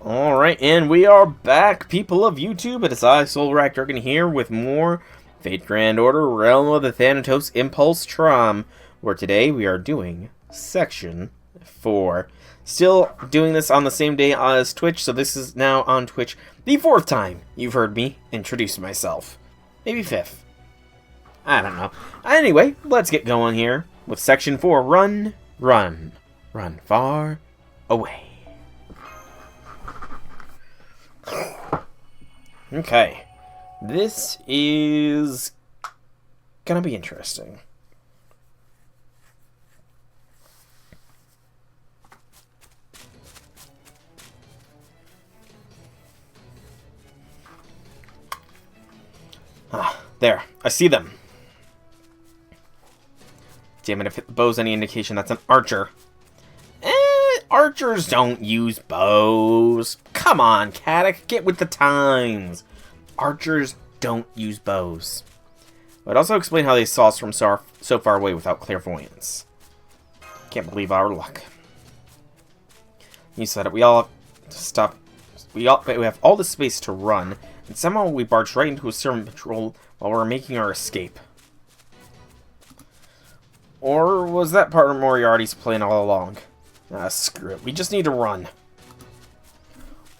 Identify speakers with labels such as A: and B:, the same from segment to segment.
A: Alright, and we are back, people of YouTube. It is I, SoulRackDragon, here with more Fate Grand Order, Realm of the Thanatos, Impulse, Traum, where today we are doing Section 4. Still doing this on the same day as Twitch, so this is now on Twitch the 4th time you've heard me introduce myself. Maybe 5th. I don't know. Anyway, let's get going here with Section 4. Run, run, run far away. Okay, this is gonna be interesting. There, I see them. Damn it, if the bow's any indication, that's an archer. Archers don't use bows. Come on, Caddock, get with the times. Archers don't use bows. But also explain how they saw us from so far away without clairvoyance. Can't believe our luck. You said it. We all have to stop. We have all the space to run, and somehow we barged right into a servant patrol while we were making our escape. Or was that part of Moriarty's plan all along? Screw it. We just need to run.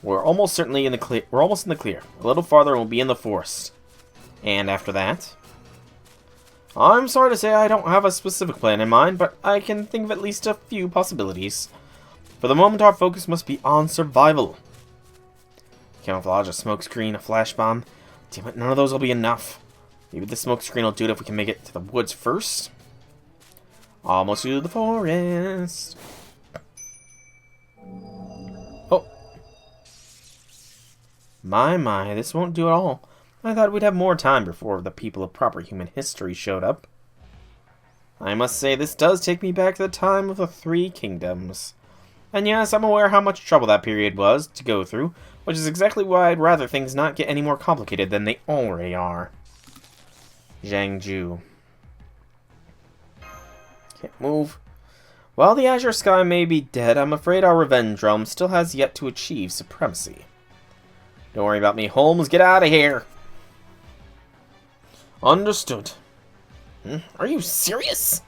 A: We're almost certainly in the clear. We're almost in the clear. A little farther and we'll be in the forest. And after that, I'm sorry to say I don't have a specific plan in mind, but I can think of at least a few possibilities. For the moment, our focus must be on survival. Camouflage, a smokescreen, a flash bomb. Damn it, none of those will be enough. Maybe the smokescreen will do it if we can make it to the woods first. Almost to the forest. Oh. My, this won't do at all. I thought we'd have more time before the people of proper human history showed up. I must say, this does take me back to the time of the Three Kingdoms. And yes, I'm aware how much trouble that period was to go through, which is exactly why I'd rather things not get any more complicated than they already are. Zhangju. Can't move. While the azure sky may be dead, I'm afraid our revenge realm still has yet to achieve supremacy. Don't worry about me, Holmes. Get out of here. Understood. Are you serious?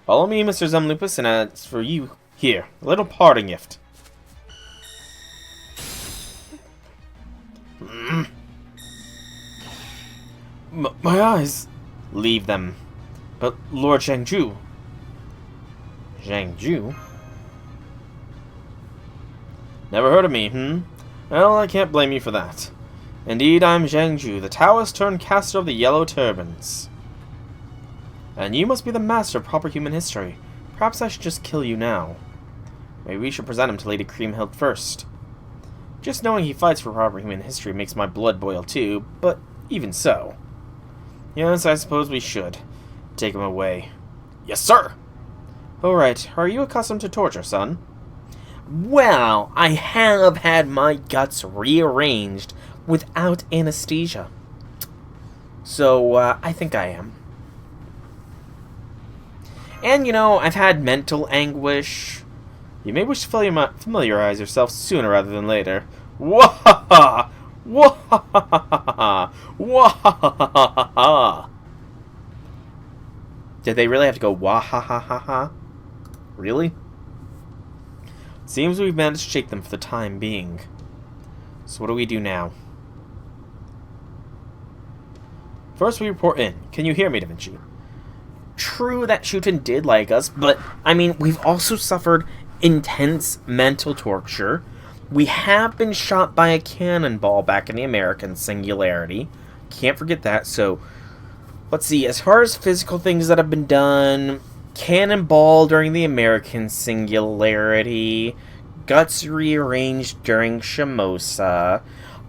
A: Follow me, Mr. Zemlupus, and as for you, here, a little parting gift. My eyes. Leave them. But Lord Zhangju. Zhangju? Never heard of me, Well, I can't blame you for that. Indeed, I'm Zhangju, the Taoist-turned-caster of the Yellow Turbans. And you must be the master of proper human history. Perhaps I should just kill you now. Maybe we should present him to Lady Creamhill first. Just knowing he fights for proper human history makes my blood boil too, but even so. Yes, I suppose we should. Take him away. Yes, sir! Alright, are you accustomed to torture, son? Well, I have had my guts rearranged without anesthesia. So, I think I am. And, you know, I've had mental anguish. You may wish to familiarize yourself sooner rather than later. Wahaha! Wahaha! Wahaha! Did they really have to go wahaha? Really? Seems we've managed to shake them for the time being. So what do we do now? First we report in. Can you hear me, Da Vinci? True that Shuton did like us, but, I mean, we've also suffered intense mental torture. We have been shot by a cannonball back in the American Singularity. Can't forget that, so let's see. As far as physical things that have been done, cannonball during the American Singularity, guts rearranged during Shimosa,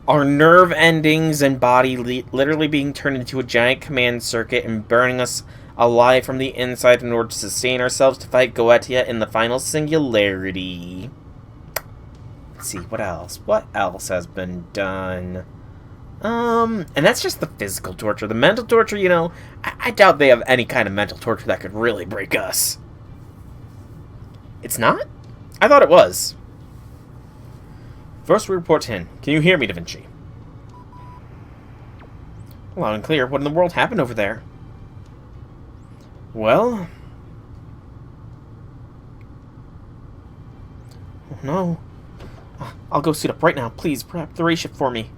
A: our nerve endings and body literally being turned into a giant command circuit and burning us alive from the inside in order to sustain ourselves to fight Goetia in the final Singularity. Let's see, what else? What else has been done? And that's just the physical torture. The mental torture, you know, I doubt they have any kind of mental torture that could really break us. It's not? I thought it was. First report in. Can you hear me, Da Vinci? Loud and clear. What in the world happened over there? Well... Oh, no. I'll go suit up right now. Please, prep the ray ship for me.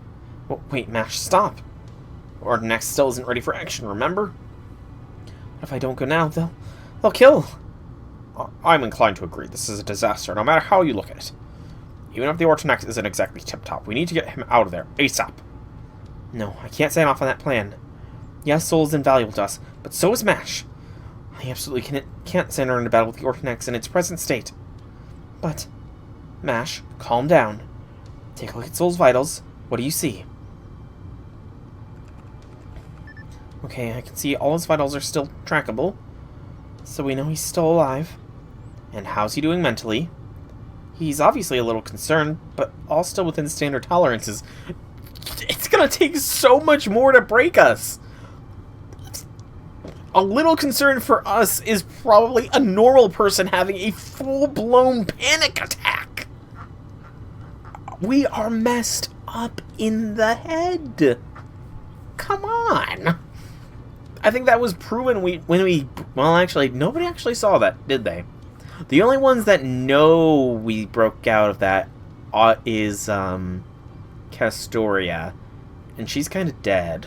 A: Oh, wait, Mash, stop. Ordinax still isn't ready for action, remember? If I don't go now, they'll kill. I'm inclined to agree. This is a disaster, no matter how you look at it. Even if the Ordinax isn't exactly tip-top, we need to get him out of there, ASAP. No, I can't sign off on that plan. Yes, Soul is invaluable to us, but so is Mash. I absolutely can't send her into battle with the Ordinax in its present state. But, Mash, calm down. Take a look at Soul's vitals. What do you see? Okay, I can see all his vitals are still trackable. So we know he's still alive. And how's he doing mentally? He's obviously a little concerned, but all still within standard tolerances. It's gonna take so much more to break us. A little concern for us is probably a normal person having a full-blown panic attack. We are messed up in the head. Come on. I think that was proven well, actually, nobody actually saw that, did they? The only ones that know we broke out of that is Castoria, and she's kind of dead.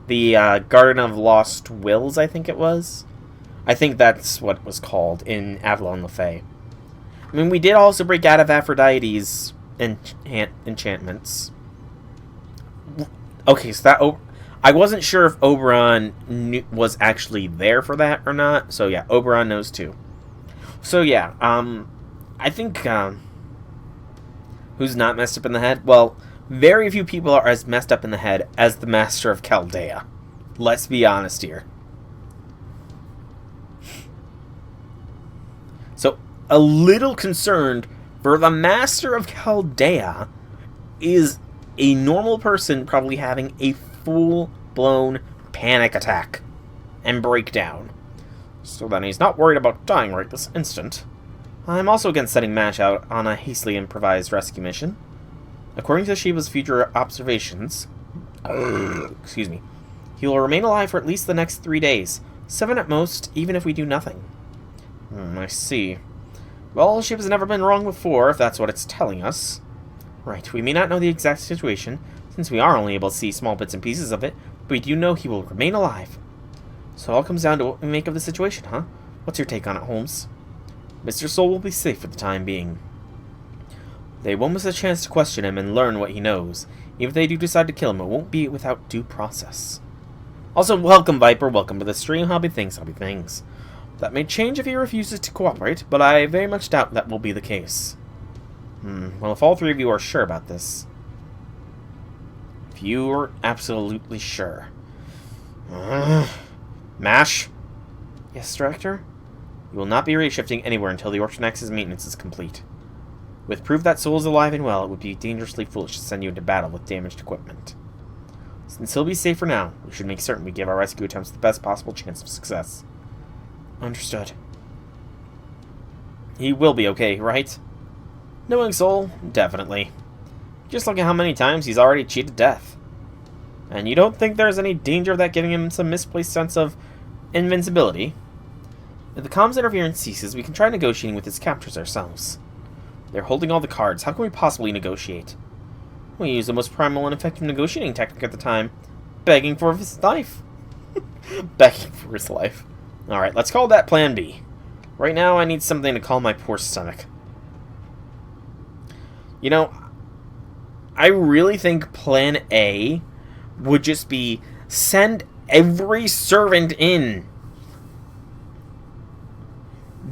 A: The Garden of Lost Wills, I think it was. I think that's what it was called in Avalon Le Fay. I mean, we did also break out of Aphrodite's enchantments. Okay, so that... I wasn't sure if Oberon was actually there for that or not. So yeah, Oberon knows too. So yeah, I think... who's not messed up in the head? Well, very few people are as messed up in the head as the Master of Chaldea. Let's be honest here. So, a little concerned for the Master of Chaldea is a normal person probably having a full-blown panic attack and breakdown. So then he's not worried about dying right this instant. I'm also against setting Mash out on a hastily improvised rescue mission. According to Shiva's future observations, excuse me, he will remain alive for at least the next 3 days, 7 at most, even if we do nothing. I see. Well, Shiva's never been wrong before, if that's what it's telling us. Right, we may not know the exact situation, since we are only able to see small bits and pieces of it, but we do know he will remain alive. So it all comes down to what we make of the situation, huh? What's your take on it, Holmes? Mr. Soul will be safe for the time being. They won't miss a chance to question him and learn what he knows. Even if they do decide to kill him, it won't be without due process. Also, welcome, Viper. Welcome to the stream. Hobby things. That may change if he refuses to cooperate, but I very much doubt that will be the case. Well, if all 3 of you are sure about this... If you are absolutely sure... Mash? Yes, Director? You will not be reshifting anywhere until the Orchanax's maintenance is complete. With proof that Soul is alive and well, it would be dangerously foolish to send you into battle with damaged equipment. Since he'll be safe for now, we should make certain we give our rescue attempts the best possible chance of success. Understood. He will be okay, right? Knowing Soul, definitely. Just look at how many times he's already cheated death. And you don't think there's any danger of that giving him some misplaced sense of invincibility? If the comms interference ceases, we can try negotiating with his captors ourselves. They're holding all the cards. How can we possibly negotiate? We use the most primal and effective negotiating technique at the time. Begging for his life. Begging for his life. Alright, let's call that Plan B. Right now, I need something to calm my poor stomach. You know, I really think Plan A would just be send every servant in.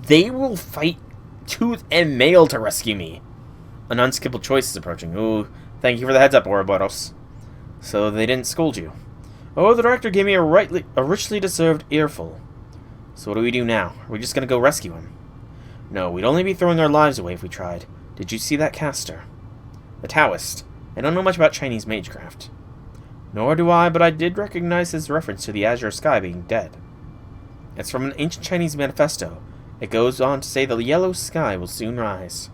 A: They will fight tooth and nail to rescue me. An unskippable choice is approaching. Ooh, thank you for the heads up, Ouroboros. So they didn't scold you. Oh, the director gave me a richly deserved earful. So what do we do now? Are we just gonna go rescue him? No, we'd only be throwing our lives away if we tried. Did you see that caster? The Taoist. I don't know much about Chinese magecraft. Nor do I, but I did recognize his reference to the azure sky being dead. It's from an ancient Chinese manifesto. It goes on to say the yellow sky will soon rise.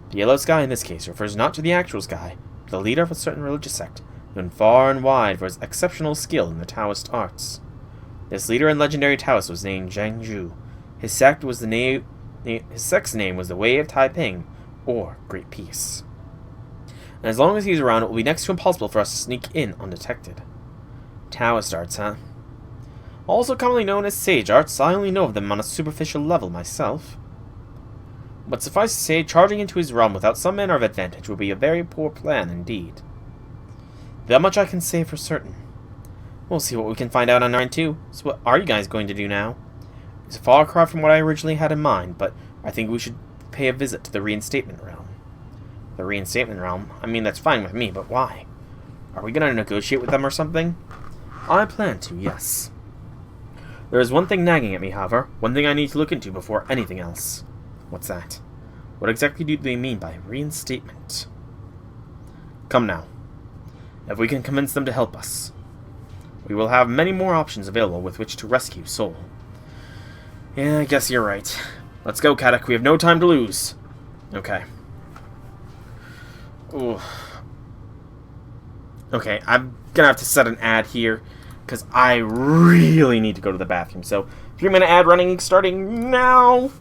A: The yellow sky in this case refers not to the actual sky, but the leader of a certain religious sect, known far and wide for his exceptional skill in the Taoist arts. This leader and legendary Taoist was named Zhang Zhu. His sect was his sect's name was the Way of Taiping, or Great Peace. And as long as he's around, it will be next to impossible for us to sneak in undetected. Taoist arts, huh? Also commonly known as sage arts, I only know of them on a superficial level myself. But suffice to say, charging into his realm without some manner of advantage would be a very poor plan indeed. That much I can say for certain. We'll see what we can find out on 9-2. So what are you guys going to do now? It's a far cry from what I originally had in mind, but I think we should pay a visit to the reinstatement realm. The reinstatement realm? I mean, that's fine with me, but why? Are we going to negotiate with them or something? I plan to, yes. There is one thing nagging at me, however. One thing I need to look into before anything else. What's that? What exactly do they mean by reinstatement? Come now. If we can convince them to help us, we will have many more options available with which to rescue Soul. Yeah, I guess you're right. Let's go, Kadak. We have no time to lose. Okay. Ooh. Okay, I'm gonna have to set an ad here, because I really need to go to the bathroom. So, 3-minute ad running starting now.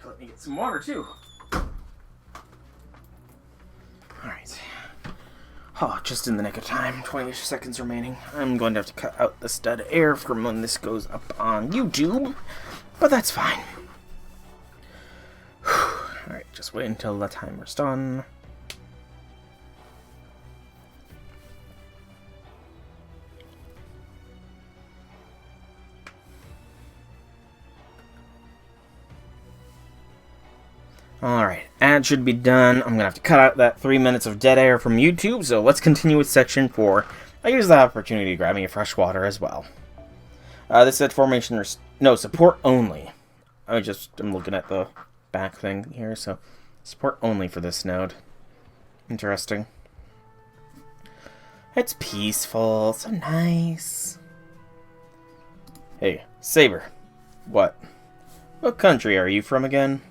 A: Let me get some water, too. Alright. Oh, just in the nick of time. 20 seconds remaining. I'm going to have to cut out this dead air from when this goes up on YouTube. But that's fine. Alright, just wait until the timer's done. Alright, ad should be done. I'm going to have to cut out that 3 minutes of dead air from YouTube, so let's continue with section 4. I use the opportunity to grab me a fresh water as well. This said formation, no, support only. I'm looking at the back thing here, so support only for this node. Interesting. It's peaceful, so nice. Hey, Saber. What? What country are you from again?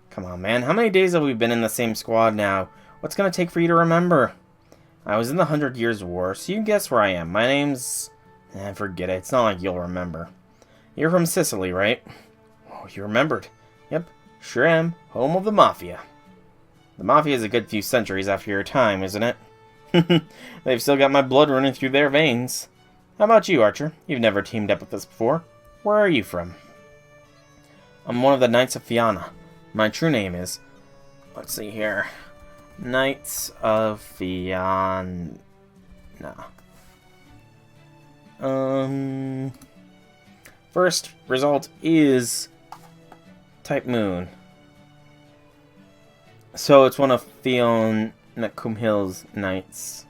A: Come on, man. How many days have we been in the same squad now? What's gonna take for you to remember? I was in the 100 Years' War, so you guess where I am. My name's... forget it. It's not like you'll remember. You're from Sicily, right? Oh, you remembered. Yep, sure am. Home of the Mafia. The Mafia is a good few centuries after your time, isn't it? They've still got my blood running through their veins. How about you, Archer? You've never teamed up with us before. Where are you from? I'm one of the Knights of Fianna. My true name is... Let's see here. Knights of Fianna. First result is... Type Moon. So it's one of Fionn Cumhill's knights.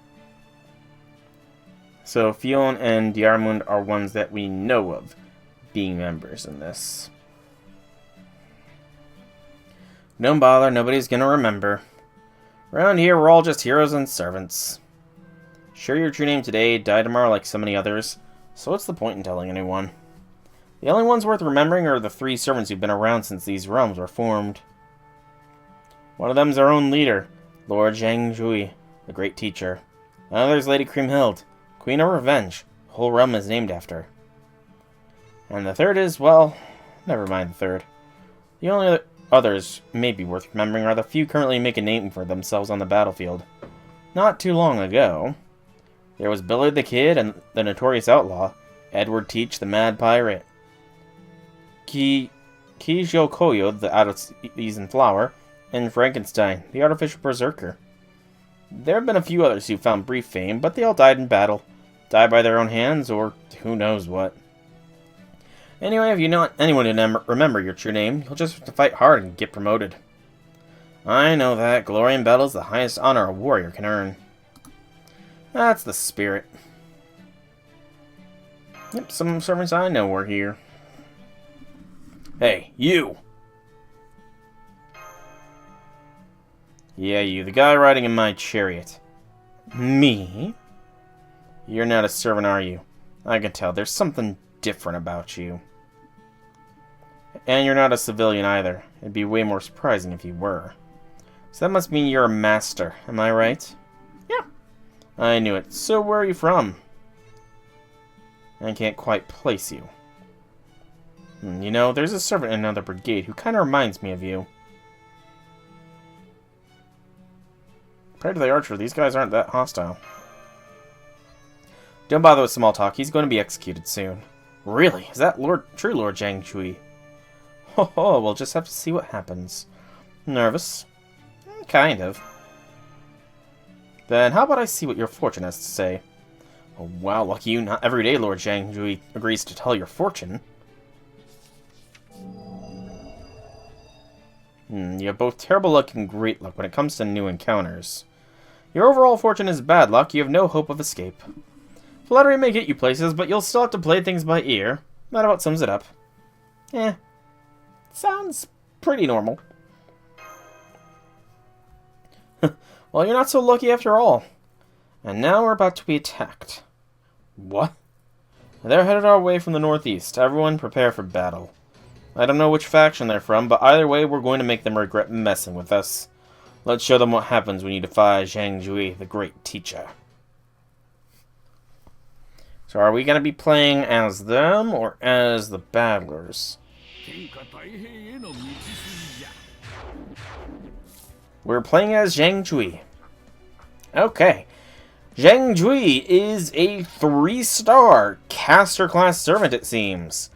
A: So Fionn and Diarmund are ones that we know of being members in this. Don't bother, nobody's gonna remember. Around here, we're all just heroes and servants. Share your true name today, die tomorrow like so many others. So what's the point in telling anyone? The only ones worth remembering are the 3 servants who've been around since these realms were formed. One of them's our own leader, Lord Zhang Jui, the great teacher. Another's Lady Kriemhild, Queen of Revenge. The whole realm is named after her. And the third is, well, never mind the third. The only others maybe worth remembering are the few currently making a name for themselves on the battlefield. Not too long ago, there was Billy the Kid and the notorious outlaw, Edward Teach the Mad Pirate, Kijo Koyo the out-of-season flower, and Frankenstein, the artificial berserker. There have been a few others who found brief fame, but they all died in battle. Died by their own hands, or who knows what. Anyway, if you want anyone to remember your true name, you'll just have to fight hard and get promoted. I know that. Glory in battle is the highest honor a warrior can earn. That's the spirit. Yep, some servants I know were here. Hey, you! Yeah, you, the guy riding in my chariot. Me? You're not a servant, are you? I can tell. There's something different about you. And you're not a civilian either. It'd be way more surprising if you were. So that must mean you're a master, am I right? Yeah. I knew it. So where are you from? I can't quite place you. You know, there's a servant in another brigade who kind of reminds me of you. Compared to the archer, these guys aren't that hostile. Don't bother with small talk. He's going to be executed soon. Really? Is that true Lord Zhang Jui? Ho ho, we'll just have to see what happens. Nervous? Kind of. Then how about I see what your fortune has to say? Oh wow, lucky you, not every day Lord Zhang Jui agrees to tell your fortune. You have both terrible luck and great luck when it comes to new encounters. Your overall fortune is bad luck, you have no hope of escape. Flattery may get you places, but you'll still have to play things by ear. That about sums it up. Sounds pretty normal. Well, you're not so lucky after all. And now we're about to be attacked. What? They're headed our way from the northeast. Everyone prepare for battle. I don't know which faction they're from, but either way, we're going to make them regret messing with us. Let's show them what happens when you defy Zhang Jui, the great teacher. So are we going to be playing as them or as the battlers? We're playing as Zhang Jui. Okay. Zhang Jui is a 3-star caster class servant, it seems.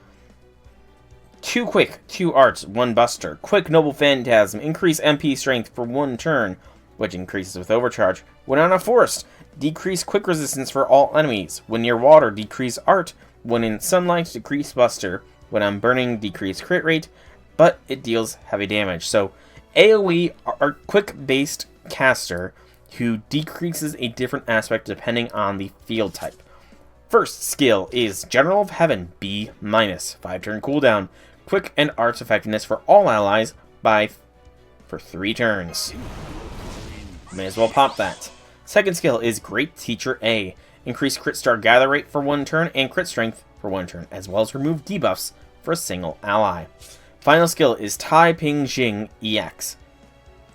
A: 2 quick, 2 arts, 1 buster. Quick noble phantasm. Increase MP strength for 1 turn, which increases with overcharge. When on a forest, decrease quick resistance for all enemies. When near water, decrease art. When in sunlight, decrease buster. When on burning, decrease crit rate. But it deals heavy damage. So AoE are quick-based caster who decreases a different aspect depending on the field type. First skill is General of Heaven, B-, 5-turn cooldown. Quick and arts effectiveness for all allies for 3 turns. May as well pop that. Second skill is Great Teacher A. Increase crit star gather rate for 1 turn and crit strength for 1 turn, as well as remove debuffs for a single ally. Final skill is Tai Ping Jing EX.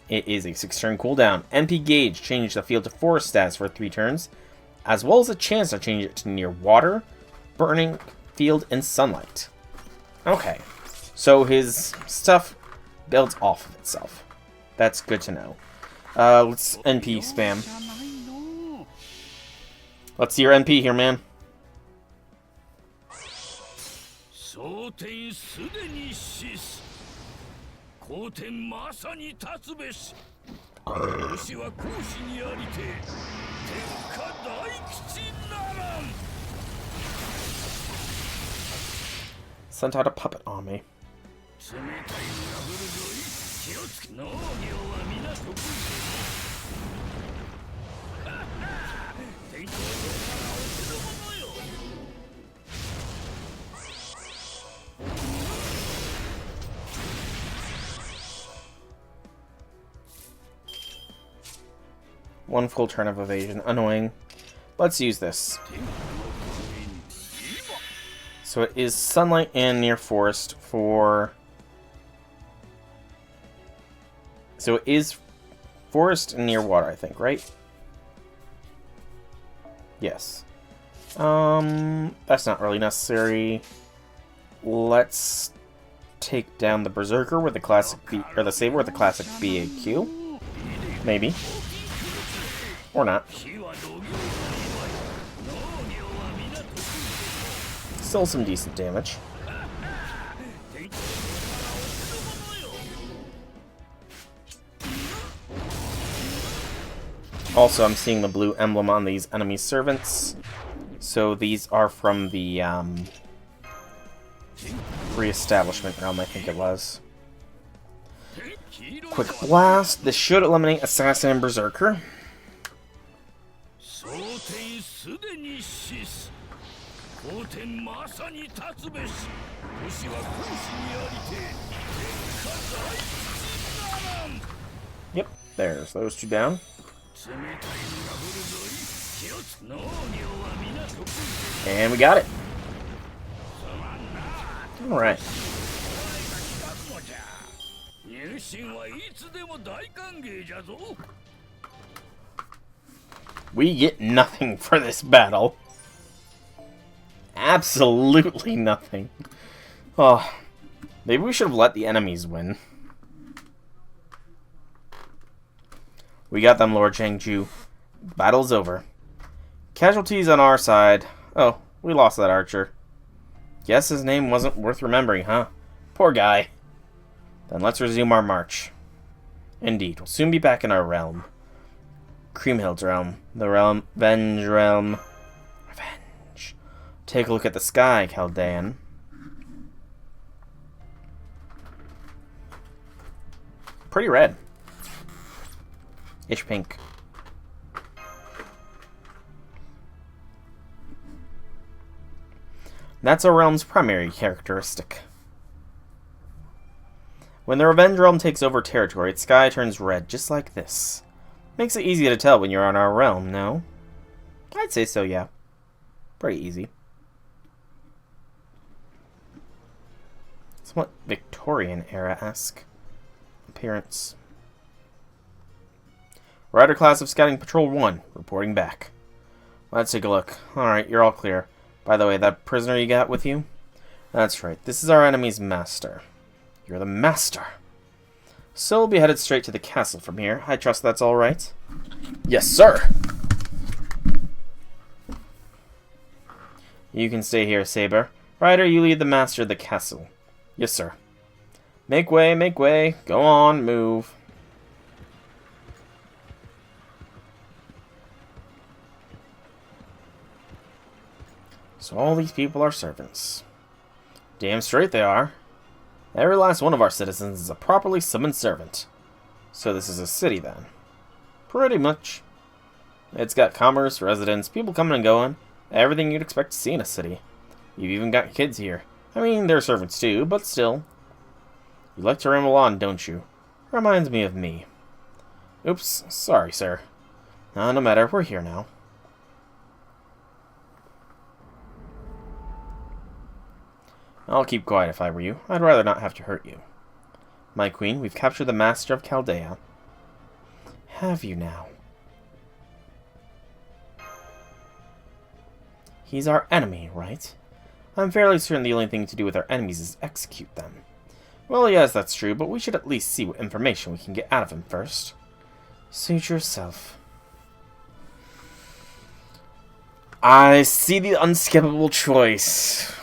A: It is a 6-turn cooldown. MP Gauge, change the field to forest status for 3 turns, as well as a chance to change it to near water, burning field, and sunlight. Okay, so his stuff builds off of itself. That's good to know. Let's NP spam. Let's see your NP here, man. Sent out a puppet army. One full turn of evasion. Annoying. Let's use this. So it is sunlight and near forest for... So it is forest and near water, I think, right? Yes. That's not really necessary. Let's take down the Berserker with the classic B, or the Saber with the classic BAQ. Maybe. Or not. Still some decent damage. Also, I'm seeing the blue emblem on these enemy servants. So these are from the Re-establishment realm, I think it was. Quick blast. This should eliminate Assassin and Berserker. Yep, there's those two down. And we got it. Alright. We get nothing for this battle. Absolutely nothing. Oh, maybe we should have let the enemies win. We got them, Lord Chengju. Battle's over. Casualties on our side. Oh, we lost that archer. Guess his name wasn't worth remembering, huh? Poor guy. Then let's resume our march. Indeed, we'll soon be back in our realm. Creamhild's realm. The realm... Revenge realm. Revenge. Take a look at the sky, Chaldean. Pretty red. Ish pink. That's our realm's primary characteristic. When the Revenge Realm takes over territory, its sky turns red, just like this. Makes it easy to tell when you're on our realm, no? I'd say so, yeah. Pretty easy. Somewhat Victorian era-esque appearance. Rider class of Scouting Patrol 1, reporting back. Let's take a look. Alright, you're all clear. By the way, that prisoner you got with you? That's right, this is our enemy's master. You're the master. So we'll be headed straight to the castle from here. I trust that's alright? Yes, sir! You can stay here, Saber. Ryder, you lead the master of the castle. Yes, sir. Make way, make way. Go on, move. So all these people are servants. Damn straight they are. Every last one of our citizens is a properly summoned servant. So this is a city, then. Pretty much. It's got commerce, residents, people coming and going. Everything you'd expect to see in a city. You've even got kids here. I mean, they're servants too, but still. You like to ramble on, don't you? Reminds me of me. Oops, sorry, sir. No matter, we're here now. I'll keep quiet if I were you. I'd rather not have to hurt you. My queen, we've captured the Master of Chaldea. Have you now? He's our enemy, right? I'm fairly certain the only thing to do with our enemies is execute them. Well, yes, that's true, but we should at least see what information we can get out of him first. Suit yourself. I see the unskippable choice.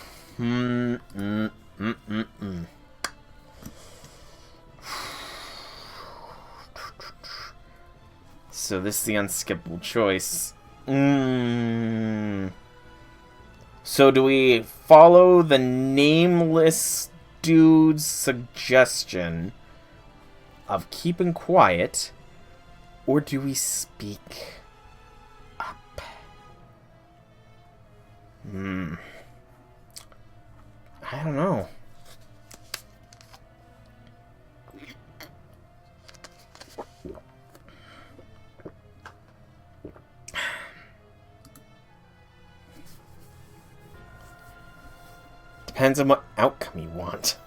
A: So this is the unskippable choice. So do we follow the nameless dude's suggestion of keeping quiet, or do we speak up? I don't know. Depends on what outcome you want.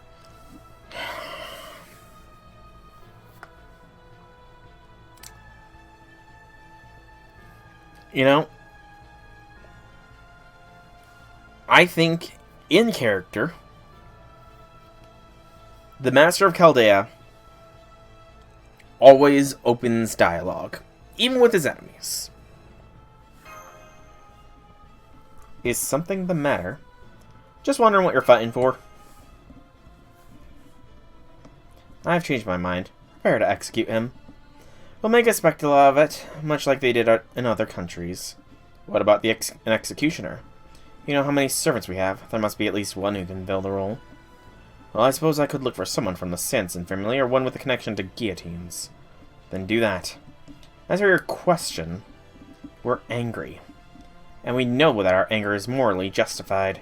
A: You know, I think, in character, the Master of Chaldea always opens dialogue, even with his enemies. Is something the matter? Just wondering what you're fighting for. I've changed my mind. Prepare to execute him. We'll make a spectacle of it, much like they did in other countries. What about an executioner? You know how many servants we have. There must be at least one who can fill the role. Well, I suppose I could look for someone from the Sanson family, or one with a connection to guillotines. Then do that. As for your question, we're angry. And we know that our anger is morally justified.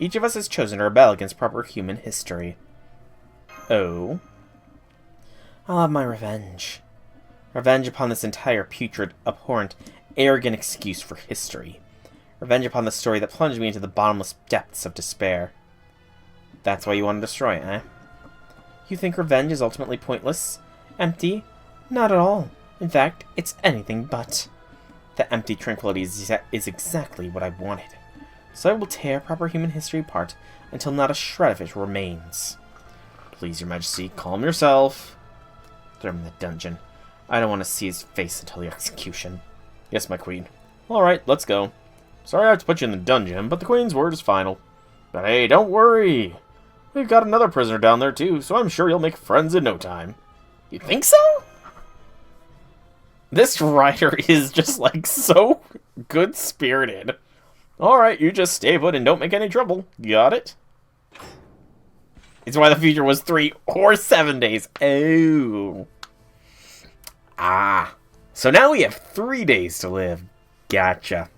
A: Each of us has chosen to rebel against proper human history. Oh? I'll have my revenge. Revenge upon this entire putrid, abhorrent, arrogant excuse for history. Revenge upon the story that plunged me into the bottomless depths of despair. That's why you want to destroy it, eh? You think revenge is ultimately pointless? Empty? Not at all. In fact, it's anything but. The empty tranquility is exactly what I wanted. So I will tear proper human history apart until not a shred of it remains. Please, your majesty, calm yourself. Throw him in the dungeon. I don't want to see his face until the execution. Yes, my queen. Alright, let's go. Sorry I have to put you in the dungeon, but the queen's word is final. But hey, don't worry. We've got another prisoner down there too, so I'm sure you'll make friends in no time. You think so? This writer is just like so good-spirited. Alright, you just stay put and don't make any trouble. Got it? It's why the future was 3 or 7 days. Oh. Ah. So now we have 3 days to live. Gotcha.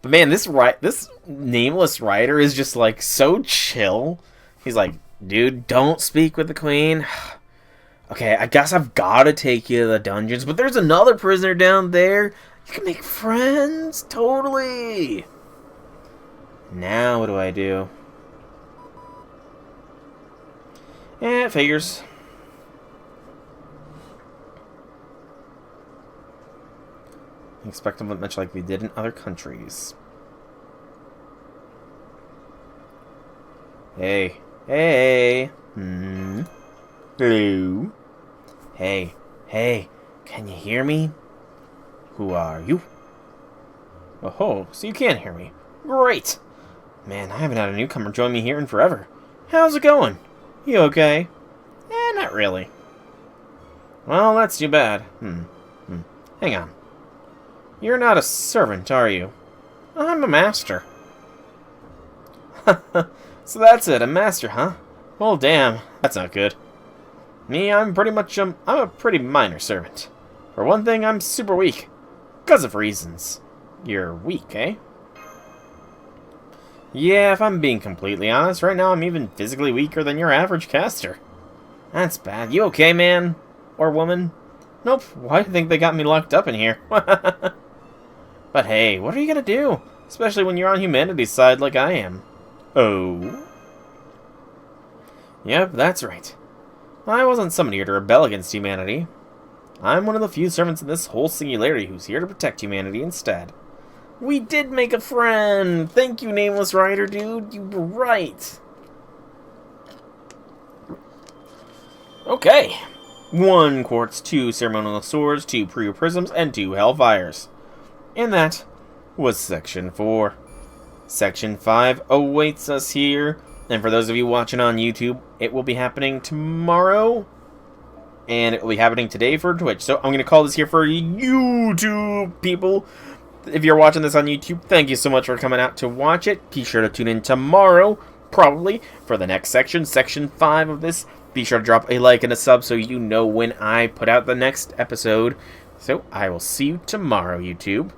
A: But man, this nameless writer is just like so chill. He's like, dude, don't speak with the queen. Okay, I guess I've got to take you to the dungeons, but there's another prisoner down there. You can make friends, totally. Now what do I do? It figures. Expect them much like we did in other countries. Hey. Hey. Hello. Hey. Hey. Can you hear me? Who are you? Oh, so you can hear me. Great. Man, I haven't had a newcomer join me here in forever. How's it going? You okay? Not really. Well, that's too bad. Hang on. You're not a servant, are you? I'm a master. So that's it, a master, huh? Well, damn, that's not good. Me, I'm a pretty minor servant. For one thing, I'm super weak. Because of reasons. You're weak, eh? Yeah, if I'm being completely honest, right now I'm even physically weaker than your average caster. That's bad. You okay, man? Or woman? Nope. Why do you think they got me locked up in here? But hey, what are you gonna do? Especially when you're on humanity's side like I am. Oh? Yep, that's right. I wasn't summoned here to rebel against humanity. I'm one of the few servants in this whole singularity who's here to protect humanity instead. We did make a friend! Thank you, Nameless Rider, dude. You were right. Okay. 1 quartz, 2 ceremonial swords, 2 prisms, and 2 hellfires. And that was Section 4. Section 5 awaits us here. And for those of you watching on YouTube, it will be happening tomorrow. And it will be happening today for Twitch. So I'm going to call this here for YouTube people. If you're watching this on YouTube, thank you so much for coming out to watch it. Be sure to tune in tomorrow, probably, for the next section, Section 5 of this. Be sure to drop a like and a sub so you know when I put out the next episode. So I will see you tomorrow, YouTube.